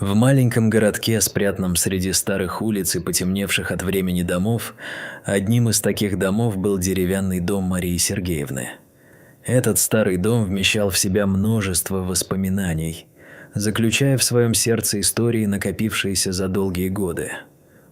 В маленьком городке, спрятанном среди старых улиц и потемневших от времени домов, одним из таких домов был деревянный дом Марии Сергеевны. Этот старый дом вмещал в себя множество воспоминаний, заключая в своем сердце истории, накопившиеся за долгие годы.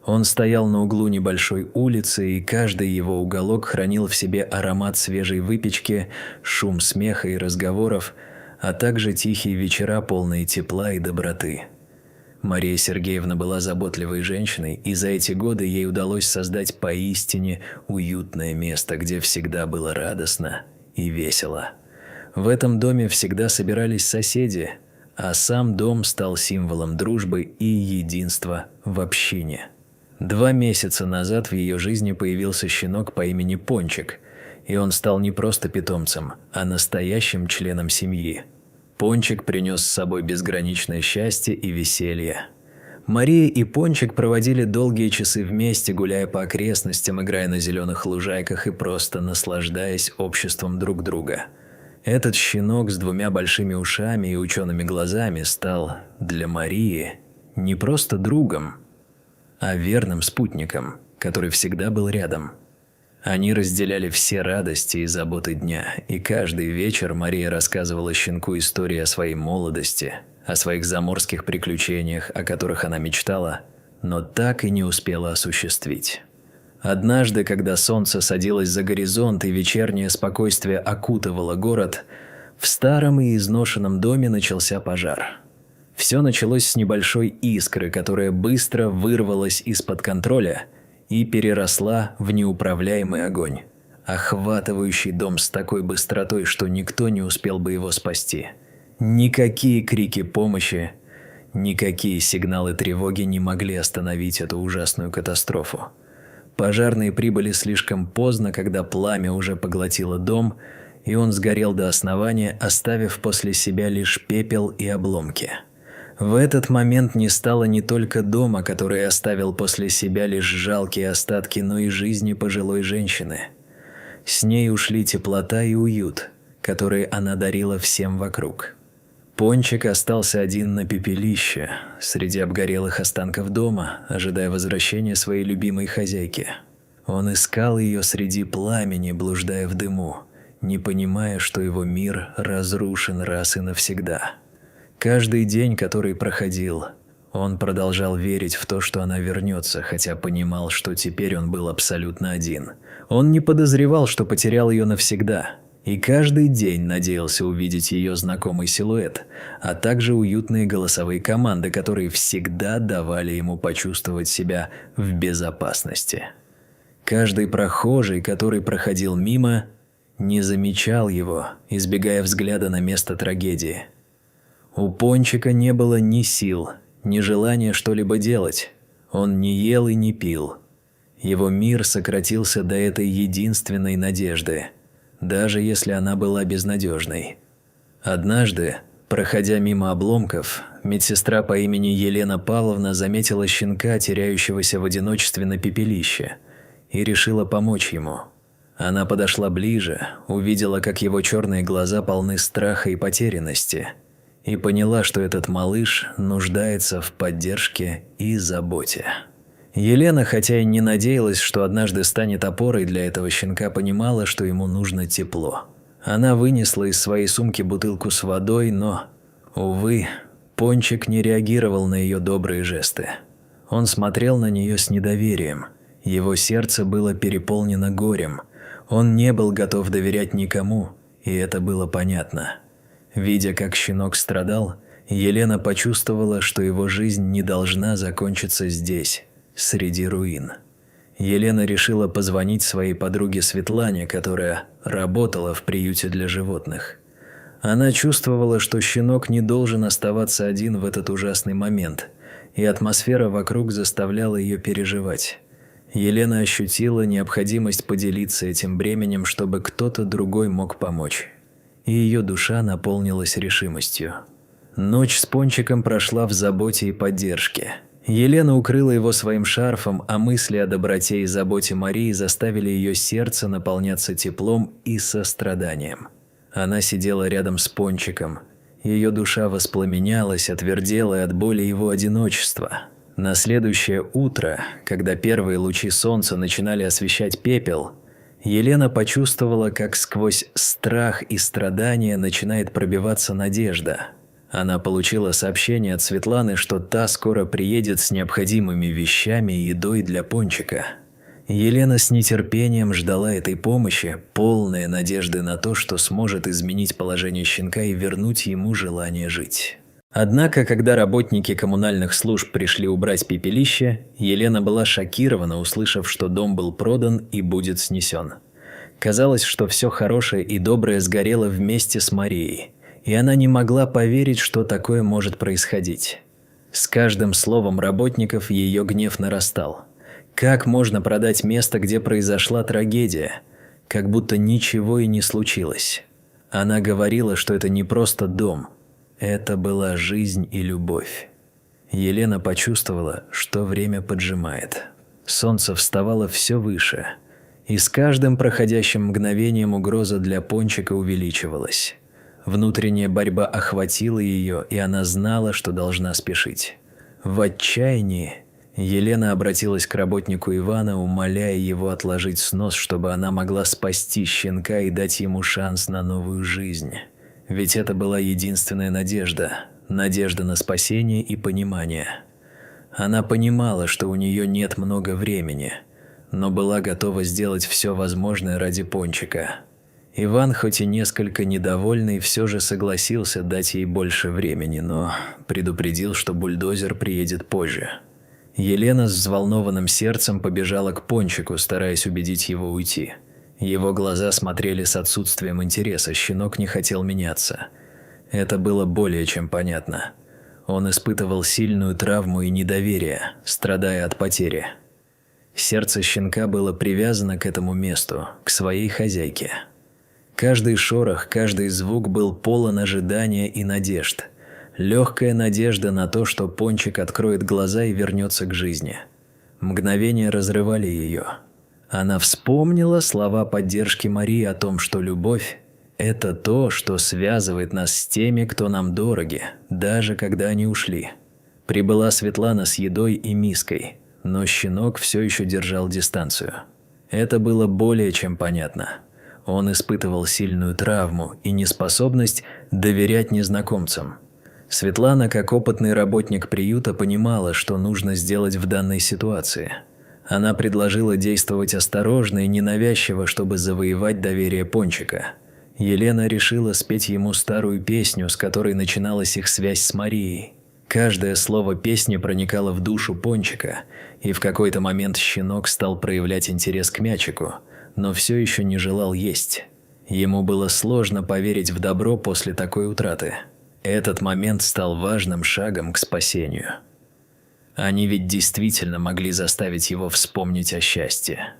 Он стоял на углу небольшой улицы, и каждый его уголок хранил в себе аромат свежей выпечки, шум смеха и разговоров, а также тихие вечера, полные тепла и доброты. Мария Сергеевна была заботливой женщиной, и за эти годы ей удалось создать поистине уютное место, где всегда было радостно и весело. В этом доме всегда собирались соседи, а сам дом стал символом дружбы и единства в общине. 2 месяца назад в ее жизни появился щенок по имени Пончик, и он стал не просто питомцем, а настоящим членом семьи. Пончик принес с собой безграничное счастье и веселье. Мария и Пончик проводили долгие часы вместе, гуляя по окрестностям, играя на зеленых лужайках и просто наслаждаясь обществом друг друга. Этот щенок с 2 большими ушами и учеными глазами стал для Марии не просто другом, а верным спутником, который всегда был рядом. Они разделяли все радости и заботы дня, и каждый вечер Мария рассказывала щенку истории о своей молодости, о своих заморских приключениях, о которых она мечтала, но так и не успела осуществить. Однажды, когда солнце садилось за горизонт и вечернее спокойствие окутывало город, в старом и изношенном доме начался пожар. Все началось с небольшой искры, которая быстро вырвалась из-под контроля и переросла в неуправляемый огонь, охватывающий дом с такой быстротой, что никто не успел бы его спасти. Никакие крики помощи, никакие сигналы тревоги не могли остановить эту ужасную катастрофу. Пожарные прибыли слишком поздно, когда пламя уже поглотило дом, и он сгорел до основания, оставив после себя лишь пепел и обломки. В этот момент не стало не только дома, который оставил после себя лишь жалкие остатки, но и жизни пожилой женщины. С ней ушли теплота и уют, которые она дарила всем вокруг. Пончик остался один на пепелище, среди обгорелых останков дома, ожидая возвращения своей любимой хозяйки. Он искал ее среди пламени, блуждая в дыму, не понимая, что его мир разрушен раз и навсегда. Каждый день, который проходил, он продолжал верить в то, что она вернется, хотя понимал, что теперь он был абсолютно один. Он не подозревал, что потерял ее навсегда, и каждый день надеялся увидеть ее знакомый силуэт, а также уютные голосовые команды, которые всегда давали ему почувствовать себя в безопасности. Каждый прохожий, который проходил мимо, не замечал его, избегая взгляда на место трагедии. У Пончика не было ни сил, ни желания что-либо делать. Он не ел и не пил. Его мир сократился до этой единственной надежды, даже если она была безнадежной. Однажды, проходя мимо обломков, медсестра по имени Елена Павловна заметила щенка, теряющегося в одиночестве на пепелище, и решила помочь ему. Она подошла ближе, увидела, как его черные глаза полны страха и потерянности, и поняла, что этот малыш нуждается в поддержке и заботе. Елена, хотя и не надеялась, что однажды станет опорой для этого щенка, понимала, что ему нужно тепло. Она вынесла из своей сумки бутылку с водой, но, увы, Пончик не реагировал на ее добрые жесты. Он смотрел на нее с недоверием. Его сердце было переполнено горем. Он не был готов доверять никому, и это было понятно. Видя, как щенок страдал, Елена почувствовала, что его жизнь не должна закончиться здесь, среди руин. Елена решила позвонить своей подруге Светлане, которая работала в приюте для животных. Она чувствовала, что щенок не должен оставаться один в этот ужасный момент, и атмосфера вокруг заставляла ее переживать. Елена ощутила необходимость поделиться этим бременем, чтобы кто-то другой мог помочь. И ее душа наполнилась решимостью. Ночь с Пончиком прошла в заботе и поддержке. Елена укрыла его своим шарфом, а мысли о доброте и заботе Марии заставили ее сердце наполняться теплом и состраданием. Она сидела рядом с Пончиком, Ее душа воспламенялась, отвердела от боли его одиночества. На следующее утро, когда первые лучи солнца начинали освещать пепел, Елена почувствовала, как сквозь страх и страдания начинает пробиваться надежда. Она получила сообщение от Светланы, что та скоро приедет с необходимыми вещами и едой для Пончика. Елена с нетерпением ждала этой помощи, полная надежды на то, что сможет изменить положение щенка и вернуть ему желание жить. Однако, когда работники коммунальных служб пришли убрать пепелище, Елена была шокирована, услышав, что дом был продан и будет снесен. Казалось, что все хорошее и доброе сгорело вместе с Марией, и она не могла поверить, что такое может происходить. С каждым словом работников ее гнев нарастал. Как можно продать место, где произошла трагедия, как будто ничего и не случилось? Она говорила, что это не просто дом, это была жизнь и любовь. Елена почувствовала, что время поджимает. Солнце вставало все выше, и с каждым проходящим мгновением угроза для Пончика увеличивалась. Внутренняя борьба охватила ее, и она знала, что должна спешить. В отчаянии Елена обратилась к работнику Ивана, умоляя его отложить снос, чтобы она могла спасти щенка и дать ему шанс на новую жизнь. Ведь это была единственная надежда на спасение и понимание. Она понимала, что у нее нет много времени, но была готова сделать все возможное ради Пончика. Иван, хоть и несколько недовольный, все же согласился дать ей больше времени, но предупредил, что бульдозер приедет позже. Елена с взволнованным сердцем побежала к Пончику, стараясь убедить его уйти. Его глаза смотрели с отсутствием интереса, щенок не хотел меняться. Это было более чем понятно. Он испытывал сильную травму и недоверие, страдая от потери. Сердце щенка было привязано к этому месту, к своей хозяйке. Каждый шорох, каждый звук был полон ожидания и надежд. Легкая надежда на то, что Пончик откроет глаза и вернется к жизни. Мгновения разрывали ее. Она вспомнила слова поддержки Марии о том, что любовь – это то, что связывает нас с теми, кто нам дороги, даже когда они ушли. Прибыла Светлана с едой и миской, но щенок все еще держал дистанцию. Это было более чем понятно. Он испытывал сильную травму и неспособность доверять незнакомцам. Светлана, как опытный работник приюта, понимала, что нужно сделать в данной ситуации. Она предложила действовать осторожно и ненавязчиво, чтобы завоевать доверие Пончика. Елена решила спеть ему старую песню, с которой начиналась их связь с Марией. Каждое слово песни проникало в душу Пончика, и в какой-то момент щенок стал проявлять интерес к мячику, но все еще не желал есть. Ему было сложно поверить в добро после такой утраты. Этот момент стал важным шагом к спасению. Они ведь действительно могли заставить его вспомнить о счастье.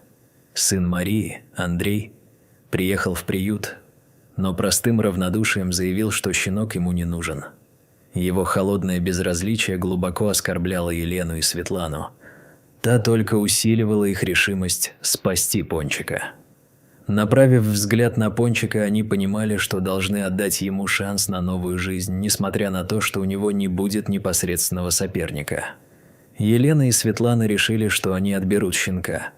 Сын Марии, Андрей, приехал в приют, но простым равнодушием заявил, что щенок ему не нужен. Его холодное безразличие глубоко оскорбляло Елену и Светлану. Та только усиливала их решимость спасти Пончика. Направив взгляд на Пончика, они понимали, что должны отдать ему шанс на новую жизнь, несмотря на то, что у него не будет непосредственного соперника. Елена и Светлана решили, что они отберут щенка,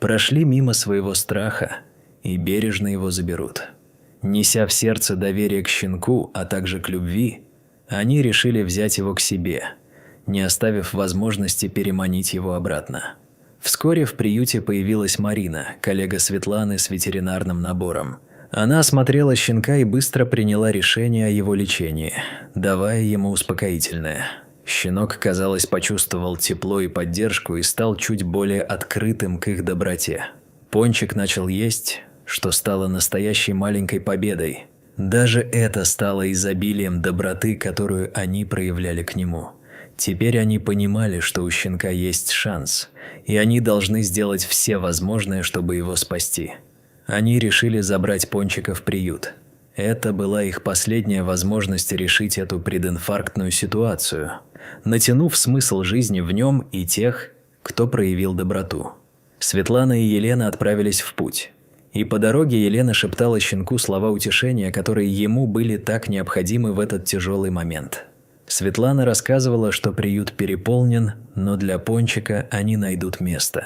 прошли мимо своего страха и бережно его заберут. Неся в сердце доверие к щенку, а также к любви, они решили взять его к себе, не оставив возможности переманить его обратно. Вскоре в приюте появилась Марина, коллега Светланы с ветеринарным набором. Она осмотрела щенка и быстро приняла решение о его лечении, давая ему успокоительное. Щенок, казалось, почувствовал тепло и поддержку и стал чуть более открытым к их доброте. Пончик начал есть, что стало настоящей маленькой победой. Даже это стало изобилием доброты, которую они проявляли к нему. Теперь они понимали, что у щенка есть шанс, и они должны сделать все возможное, чтобы его спасти. Они решили забрать Пончика в приют. Это была их последняя возможность решить эту прединфарктную ситуацию, натянув смысл жизни в нем и тех, кто проявил доброту. Светлана и Елена отправились в путь. И по дороге Елена шептала щенку слова утешения, которые ему были так необходимы в этот тяжелый момент. Светлана рассказывала, что приют переполнен, но для Пончика они найдут место.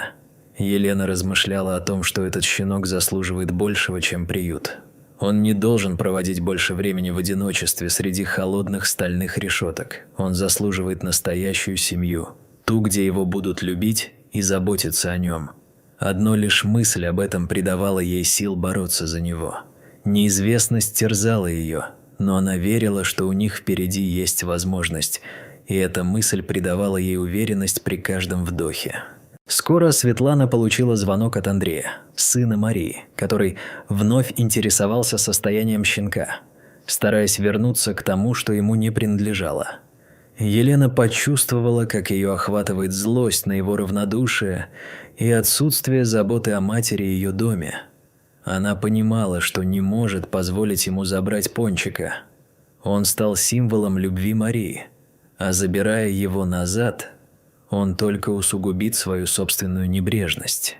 Елена размышляла о том, что этот щенок заслуживает большего, чем приют. Он не должен проводить больше времени в одиночестве среди холодных стальных решеток. Он заслуживает настоящую семью, ту, где его будут любить и заботиться о нем. Одно лишь мысль об этом придавала ей сил бороться за него. Неизвестность терзала ее, но она верила, что у них впереди есть возможность, и эта мысль придавала ей уверенность при каждом вдохе. Скоро Светлана получила звонок от Андрея, сына Марии, который вновь интересовался состоянием щенка, стараясь вернуться к тому, что ему не принадлежало. Елена почувствовала, как ее охватывает злость на его равнодушие и отсутствие заботы о матери и ее доме. Она понимала, что не может позволить ему забрать Пончика. Он стал символом любви Марии, а забирая его назад, он только усугубит свою собственную небрежность.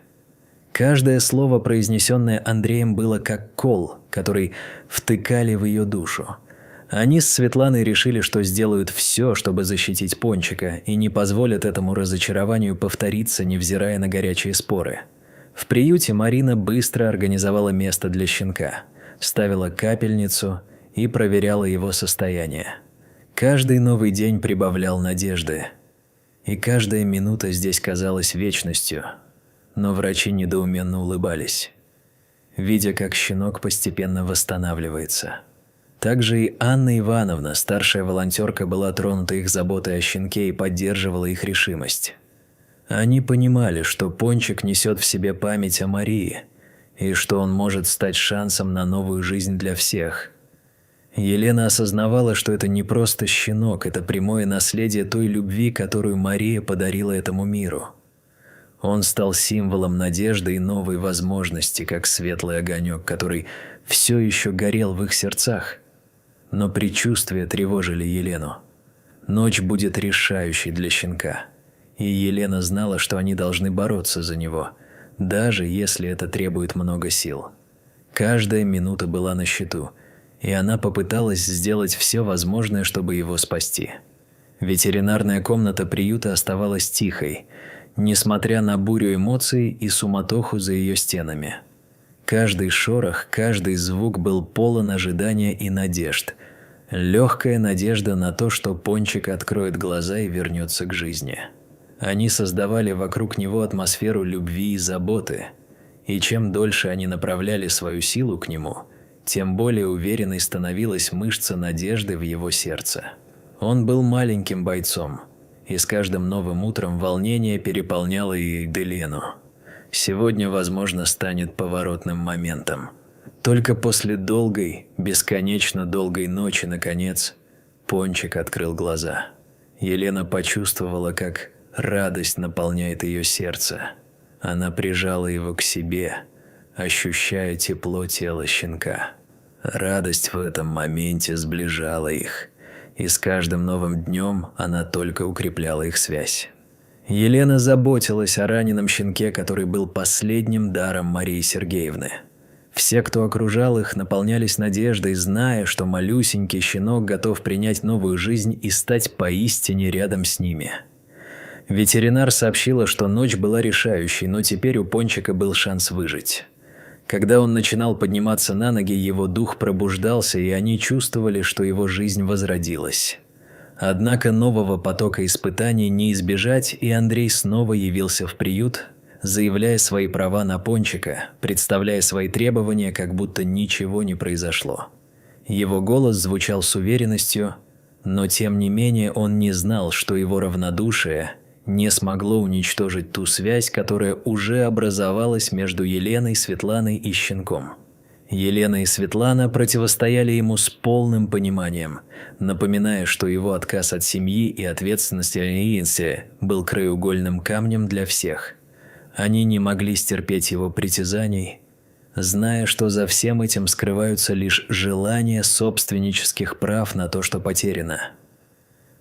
Каждое слово, произнесенное Андреем, было как кол, который втыкали в ее душу. Они с Светланой решили, что сделают все, чтобы защитить Пончика, и не позволят этому разочарованию повториться, невзирая на горячие споры. В приюте Марина быстро организовала место для щенка, ставила капельницу и проверяла его состояние. Каждый новый день прибавлял надежды, и каждая минута здесь казалась вечностью, но врачи недоуменно улыбались, видя, как щенок постепенно восстанавливается. Также и Анна Ивановна, старшая волонтерка, была тронута их заботой о щенке и поддерживала их решимость. Они понимали, что Пончик несет в себе память о Марии, и что он может стать шансом на новую жизнь для всех. Елена осознавала, что это не просто щенок, это прямое наследие той любви, которую Мария подарила этому миру. Он стал символом надежды и новой возможности, как светлый огонек, который все еще горел в их сердцах. Но предчувствия тревожили Елену. Ночь будет решающей для щенка, и Елена знала, что они должны бороться за него, даже если это требует много сил. Каждая минута была на счету, и она попыталась сделать все возможное, чтобы его спасти. Ветеринарная комната приюта оставалась тихой, несмотря на бурю эмоций и суматоху за ее стенами. Каждый шорох, каждый звук был полон ожидания и надежд. Легкая надежда на то, что Пончик откроет глаза и вернется к жизни. Они создавали вокруг него атмосферу любви и заботы, и чем дольше они направляли свою силу к нему, тем более уверенной становилась мышца надежды в его сердце. Он был маленьким бойцом, и с каждым новым утром волнение переполняло и Елену. Сегодня, возможно, станет поворотным моментом. Только после долгой, бесконечно долгой ночи, наконец, Пончик открыл глаза. Елена почувствовала, как радость наполняет ее сердце. Она прижала его к себе, ощущая тепло тела щенка. Радость в этом моменте сближала их, и с каждым новым днем она только укрепляла их связь. Елена заботилась о раненом щенке, который был последним даром Марии Сергеевны. Все, кто окружал их, наполнялись надеждой, зная, что малюсенький щенок готов принять новую жизнь и стать поистине рядом с ними. Ветеринар сообщила, что ночь была решающей, но теперь у Пончика был шанс выжить. Когда он начинал подниматься на ноги, его дух пробуждался, и они чувствовали, что его жизнь возродилась. Однако нового потока испытаний не избежать, и Андрей снова явился в приют, заявляя свои права на Пончика, представляя свои требования, как будто ничего не произошло. Его голос звучал с уверенностью, но тем не менее он не знал, что его равнодушие не смогло уничтожить ту связь, которая уже образовалась между Еленой, Светланой и щенком. Елена и Светлана противостояли ему с полным пониманием, напоминая, что его отказ от семьи и ответственности о Ильинсе был краеугольным камнем для всех. Они не могли стерпеть его притязаний, зная, что за всем этим скрываются лишь желания собственнических прав на то, что потеряно.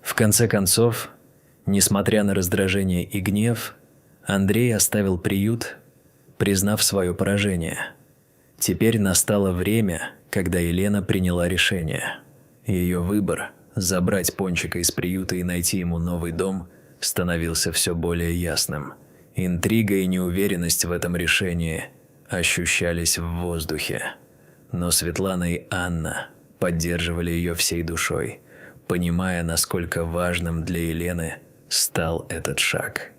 В конце концов, несмотря на раздражение и гнев, Андрей оставил приют, признав свое поражение. Теперь настало время, когда Елена приняла решение. Ее выбор – забрать Пончика из приюта и найти ему новый дом – становился все более ясным. Интрига и неуверенность в этом решении ощущались в воздухе. Но Светлана и Анна поддерживали ее всей душой, понимая, насколько важным для Елены стал этот шаг.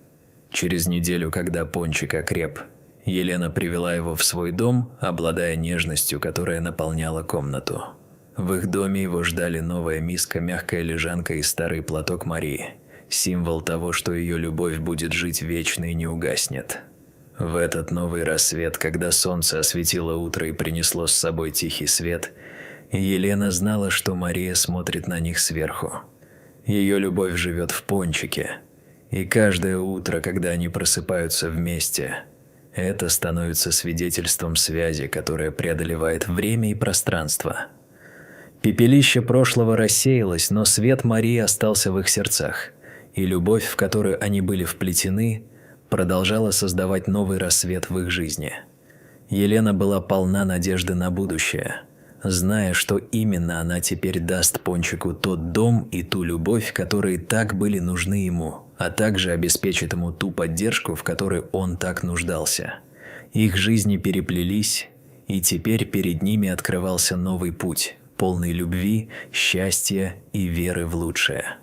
Через неделю, когда Пончик окреп, Елена привела его в свой дом, обладая нежностью, которая наполняла комнату. В их доме его ждали новая миска, мягкая лежанка и старый платок Марии, символ того, что ее любовь будет жить вечно и не угаснет. В этот новый рассвет, когда солнце осветило утро и принесло с собой тихий свет, Елена знала, что Мария смотрит на них сверху. Ее любовь живет в Пончике, и каждое утро, когда они просыпаются вместе, это становится свидетельством связи, которая преодолевает время и пространство. Пепелище прошлого рассеялось, но свет Марии остался в их сердцах, и любовь, в которую они были вплетены, продолжала создавать новый рассвет в их жизни. Елена была полна надежды на будущее, зная, что именно она теперь даст Пончику тот дом и ту любовь, которые так были нужны ему, а также обеспечит ему ту поддержку, в которой он так нуждался. Их жизни переплелись, и теперь перед ними открывался новый путь, полный любви, счастья и веры в лучшее.